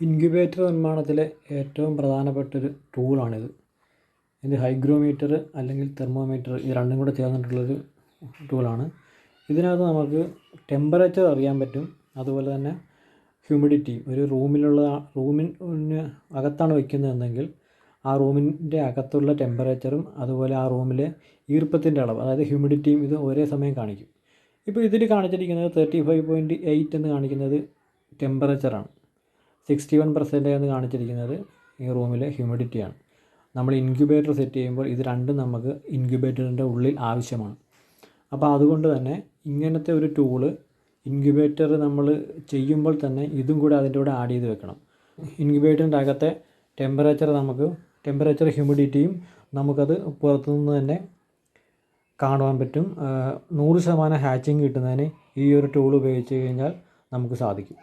Incubator നിർമ്മാണത്തിലെ ഏറ്റവും പ്രധാനപ്പെട്ടൊരു ടൂളാണിത്. ഇത് ഹൈഗ്രോമീറ്റർ അല്ലെങ്കിൽ തെർമോമീറ്റർ ഇത് രണ്ടും കൂടെ ചേർന്നിട്ടുള്ളൊരു ടൂളാണ്. ഇതിനകത്ത് നമുക്ക് ടെമ്പറേച്ചർ അറിയാൻ പറ്റും. അതുപോലെ തന്നെ ഹ്യൂമിഡിറ്റി, ഒരു റൂമിന് അകത്താണ് വയ്ക്കുന്നതെങ്കിൽ ആ റൂമിൻ്റെ അകത്തുള്ള ടെമ്പറേച്ചറും അതുപോലെ ആ റൂമിലെ ഈർപ്പത്തിൻ്റെ അളവ്, അതായത് ഹ്യൂമിഡിറ്റിയും ഇത് ഒരേ സമയം കാണിക്കും. ഇപ്പോൾ ഇതിൽ കാണിച്ചിരിക്കുന്നത് 35.8 എന്ന് കാണിക്കുന്നത് ടെമ്പറേച്ചറാണ്. 61% എന്ന് കാണിച്ചിരിക്കുന്നത് ഈ റൂമിലെ ഹ്യൂമിഡിറ്റിയാണ്. നമ്മൾ ഇൻക്യുബേറ്റർ സെറ്റ് ചെയ്യുമ്പോൾ ഇത് രണ്ടും നമുക്ക് ഇൻക്യുബേറ്ററിൻ്റെ ഉള്ളിൽ ആവശ്യമാണ്. അപ്പോൾ അതുകൊണ്ട് തന്നെ ഇങ്ങനത്തെ ഒരു ടൂള് ഇൻക്യുബേറ്റർ നമ്മൾ ചെയ്യുമ്പോൾ തന്നെ ഇതും കൂടെ അതിൻ്റെ കൂടെ ആഡ് ചെയ്ത് വെക്കണം. ഇൻക്യുബേറ്ററിൻ്റെ അകത്തെ ടെമ്പറേച്ചർ ഹ്യൂമിഡിറ്റിയും നമുക്കത് പുറത്തുനിന്ന് തന്നെ കാണുവാൻ പറ്റും. 100% ഹാച്ചിങ് കിട്ടുന്നതിന് ഈ ഒരു ടൂൾ ഉപയോഗിച്ച് കഴിഞ്ഞാൽ നമുക്ക് സാധിക്കും.